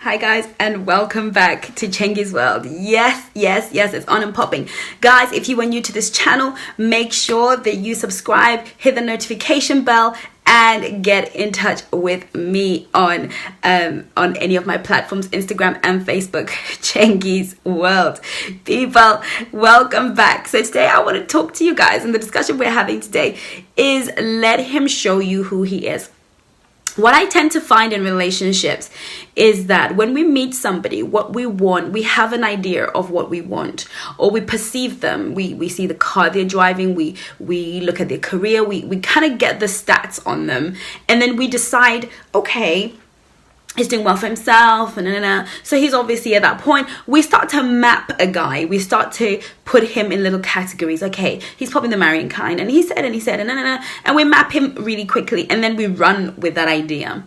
Hi guys, and welcome back to Chengi's World. Yes, it's on and popping. Guys, if you are new to this channel, make sure that you subscribe, hit the notification bell, and get in touch with me on any of my platforms, Instagram and Facebook, Chengi's World. People, welcome back. So today I want to talk to you guys, and the discussion we're having today is let him show you who he is. What I tend to find in relationships is that when we meet somebody, what we want, we have an idea of what we want, or we perceive them. We see the car they're driving, we look at their career, we kind of get the stats on them, and then we decide, okay, he's doing well for himself, so he's obviously at that point. We start to map a guy. We start to put him in little categories. Okay, he's probably the marrying kind, and he said, and we map him really quickly, and then we run with that idea.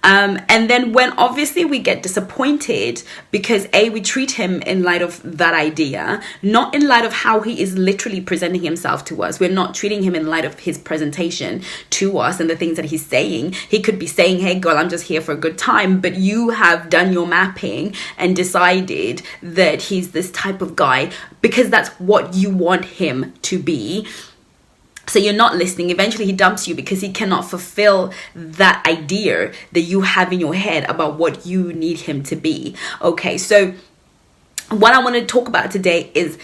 And then when obviously we get disappointed because we treat him in light of that idea, not in light of how he is literally presenting himself to us. We're not treating him in light of his presentation to us and the things that he's saying. He could be saying, hey girl, I'm just here for a good time, but you have done your mapping and decided that he's this type of guy because that's what you want him to be. So you're not listening. Eventually he dumps you because he cannot fulfill that idea that you have in your head about what you need him to be. Okay, so what I want to talk about today is,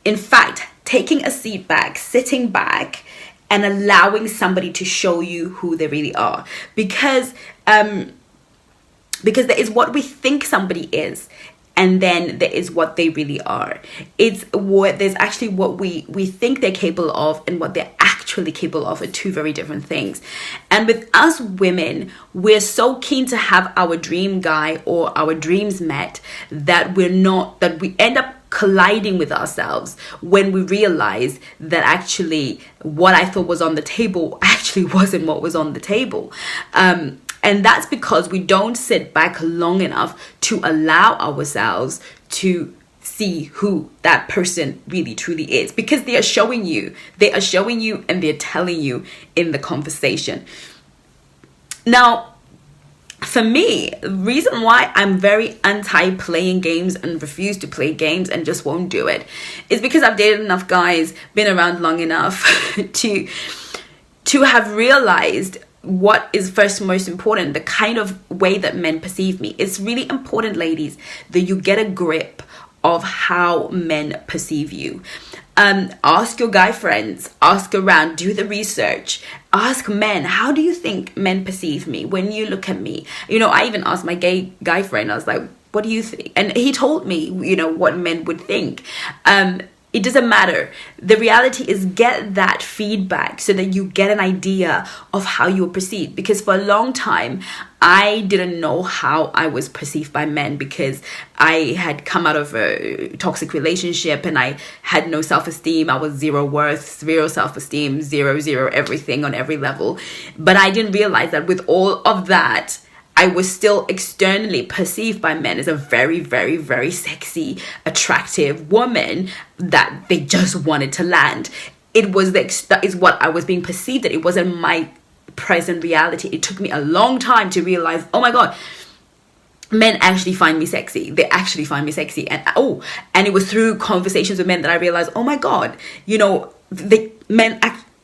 in fact, taking a seat back, sitting back, and allowing somebody to show you who they really are. Because there is what we think somebody is, and then there is what they really are. There's actually what we think they're capable of, and what they're actually capable of are two very different things. And with us women, we're so keen to have our dream guy or our dreams met that we end up colliding with ourselves when we realize that actually what I thought was on the table actually wasn't what was on the table. And that's because we don't sit back long enough to allow ourselves to see who that person really truly is, because they are showing you and they're telling you in the conversation. Now, for me, the reason why I'm very anti playing games and refuse to play games and just won't do it is because I've dated enough guys, been around long enough to have realized what is first most important, the kind of way that men perceive me. It's really important, ladies, that you get a grip of how men perceive you. Ask your guy friends, ask around, do the research, ask men, how do you think men perceive me when you look at me? I even asked my gay guy friend, I was like, what do you think? And he told me, what men would think. It doesn't matter. The reality is, get that feedback so that you get an idea of how you were perceived. Because for a long time, I didn't know how I was perceived by men, because I had come out of a toxic relationship and I had no self-esteem. I was zero worth, zero self-esteem, zero everything on every level. But I didn't realize that with all of that, I was still externally perceived by men as a very, very, very sexy, attractive woman that they just wanted to land. That is what I was being perceived at. It wasn't my present reality. It took me a long time to realize, oh my God, men actually find me sexy. They actually find me sexy. And it was through conversations with men that I realized, oh my God,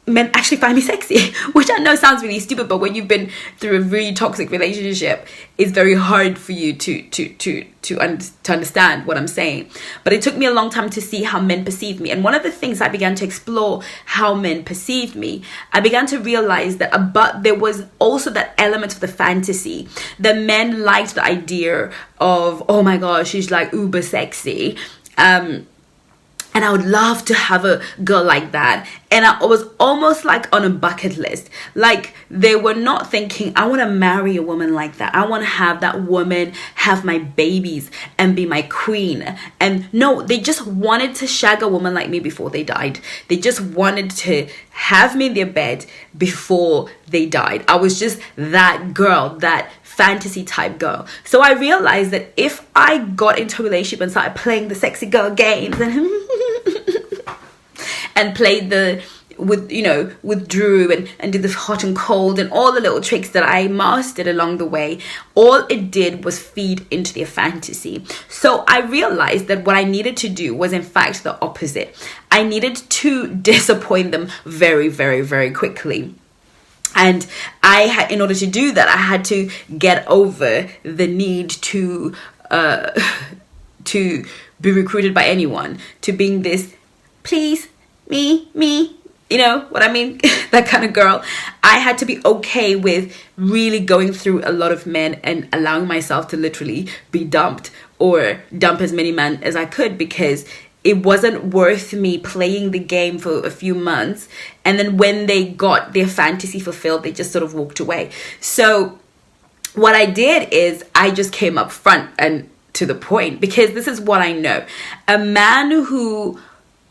men actually find me sexy, which I know sounds really stupid, but when you've been through a really toxic relationship, it's very hard for you to understand what I'm saying. But it took me a long time to see how men perceive me. And one of the things I began to explore how men perceived me, I began to realize that there was also that element of the fantasy. The men liked the idea of, oh my gosh, she's like uber sexy. And I would love to have a girl like that. And I was almost like on a bucket list. Like, they were not thinking, I want to marry a woman like that. I want to have that woman have my babies and be my queen. And no, they just wanted to shag a woman like me before they died. They just wanted to have me in their bed before they died. I was just that girl, that fantasy type girl. So I realized that if I got into a relationship and started playing the sexy girl games and played the withdrew and did the hot and cold and all the little tricks that I mastered along the way, all it did was feed into their fantasy. So I realized that what I needed to do was in fact the opposite. I needed to disappoint them very, very, very quickly. And in order to do that, I had to get over the need to be recruited by anyone, to being this, please, me, you know what I mean? That kind of girl. I had to be okay with really going through a lot of men and allowing myself to literally be dumped or dump as many men as I could, because it wasn't worth me playing the game for a few months. And then when they got their fantasy fulfilled, they just sort of walked away. So what I did is I just came up front and to the point, because this is what I know. A man who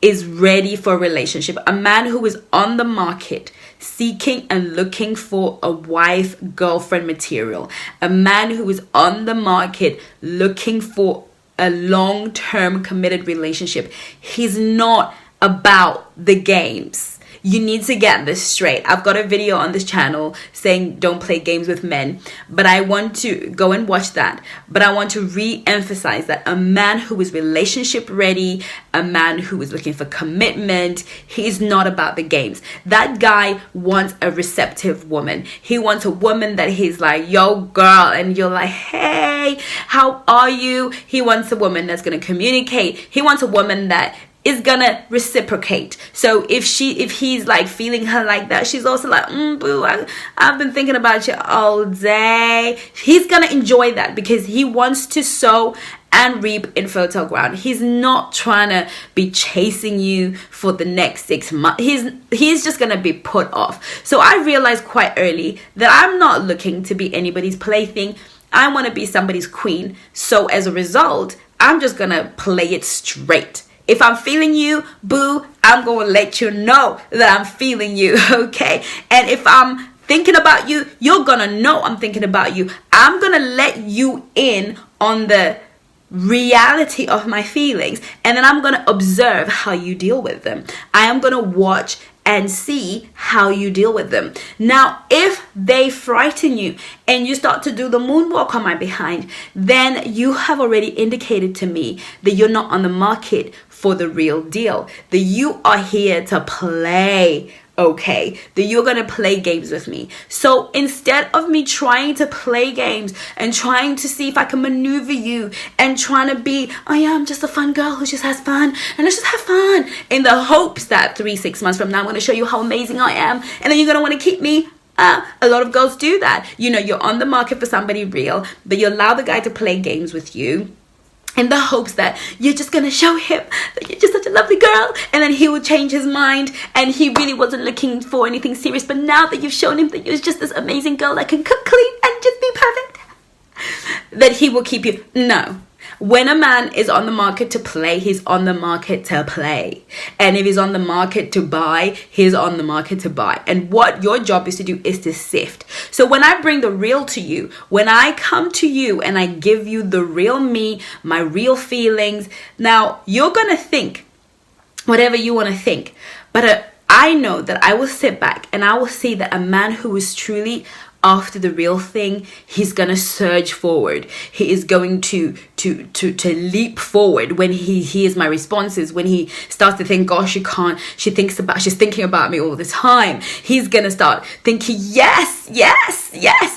is ready for a relationship, a man who is on the market seeking and looking for a wife, girlfriend material, a man who is on the market looking for a long-term committed relationship, he's not about the games. You need to get this straight. I've got a video on this channel saying don't play games with men, but I want to go and watch that. But I want to re-emphasize that a man who is relationship ready, a man who is looking for commitment, he's not about the games. That guy wants a receptive woman. He wants a woman that he's like, yo girl, and you're like, hey, how are you? He wants a woman that's going to communicate. He wants a woman that is gonna reciprocate. So if he's like feeling her like that, she's also like, boo, I've been thinking about you all day. He's gonna enjoy that because he wants to sow and reap in fertile ground. He's not trying to be chasing you for the next 6 months. He's just gonna be put off. So I realized quite early that I'm not looking to be anybody's plaything. I want to be somebody's queen. So as a result, I'm just gonna play it straight. If I'm feeling you, boo, I'm going to let you know that I'm feeling you, okay? And if I'm thinking about you, you're going to know I'm thinking about you. I'm going to let you in on the reality of my feelings, and then I'm going to observe how you deal with them. I am going to watch and see how you deal with them. Now, if they frighten you and you start to do the moonwalk on my behind, then you have already indicated to me that you're not on the market for the real deal, that you are here to play, okay, that you're gonna play games with me. So instead of me trying to play games and trying to see if I can maneuver you and trying to be, I am just a fun girl who just has fun and let's just have fun in the hopes that 3-6 months from now I'm going to show you how amazing I am and then you're going to want to keep me. A lot of girls do that. You know, you're on the market for somebody real, but you allow the guy to play games with you in the hopes that you're just going to show him that you're just such a lovely girl, and then he will change his mind and he really wasn't looking for anything serious. But now that you've shown him that you're just this amazing girl that can cook, clean and just be perfect, that he will keep you. No. When a man is on the market to play, he's on the market to play. And if he's on the market to buy, he's on the market to buy. And what your job is to do is to sift. So when I bring the real to you, when I come to you and I give you the real me, my real feelings, now you're going to think whatever you want to think. But I know that I will sit back and I will see that a man who is truly after the real thing, he's gonna surge forward. He is going to leap forward when he hears my responses. When he starts to think, gosh, she's thinking about me all the time. He's gonna start thinking, yes,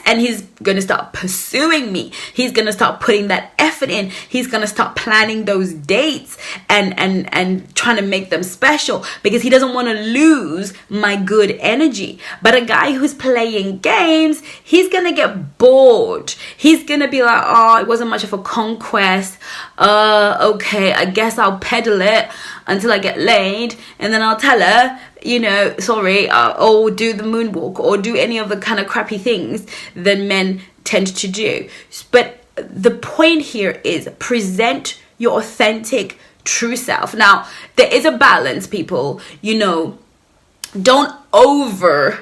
and he's gonna start pursuing me. He's gonna start putting that effort in. He's gonna start planning those dates and trying to make them special because he doesn't want to lose my good energy. But a guy who's playing games, he's gonna get bored. He's gonna be like, oh, it wasn't much of a conquest. Okay, I guess I'll peddle it until I get laid, and then I'll tell her, you know, sorry, or do the moonwalk or do any of the kind of crappy things that men tend to do. But the point here is present your authentic, true self. Now, there is a balance, people. You know, don't over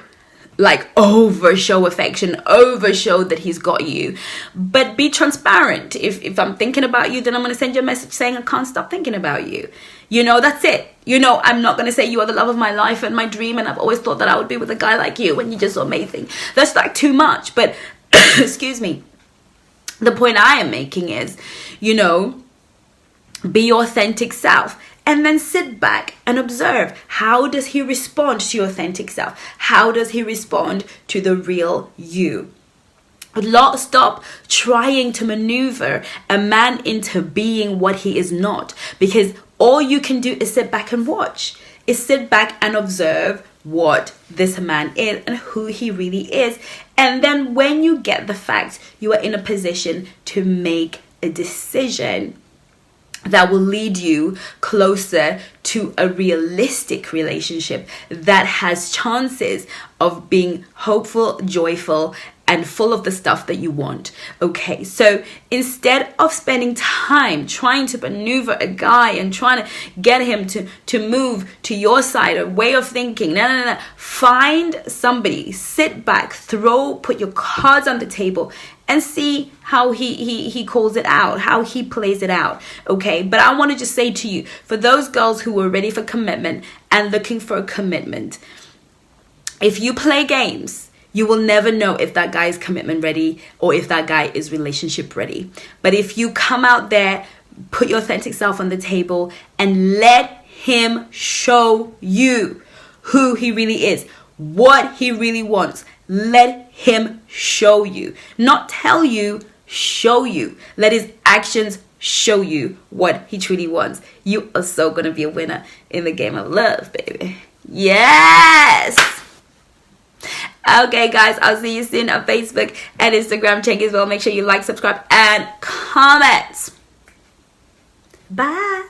like over show affection, over show that he's got you. But be transparent. If I'm thinking about you, then I'm going to send you a message saying I can't stop thinking about you. You know, that's it. You know, I'm not going to say you are the love of my life and my dream, and I've always thought that I would be with a guy like you and you're just so amazing. That's like too much. But excuse me. The point I am making is, you know, be your authentic self. And then sit back and observe. How does he respond to your authentic self? How does he respond to the real you? Stop trying to maneuver a man into being what he is not. Because all you can do is sit back and watch. Is sit back and observe what this man is and who he really is. And then when you get the facts, you are in a position to make a decision that will lead you closer to a realistic relationship that has chances of being hopeful, joyful, and full of the stuff that you want. Okay, so instead of spending time trying to maneuver a guy and trying to get him to move to your side or way of thinking, no. Find somebody, sit back, put your cards on the table and see how he calls it out, how he plays it out, okay? But I want to just say to you, for those girls who are ready for commitment and looking for a commitment, if you play games, you will never know if that guy is commitment ready or if that guy is relationship ready. But if you come out there, put your authentic self on the table and let him show you who he really is, what he really wants. Let him show you, not tell you, show you. Let his actions show you what he truly wants. You are so gonna be a winner in the game of love, baby. Yes. Okay, guys, I'll see you soon on Facebook and Instagram. Check as well. Make sure you like, subscribe, and comment. Bye.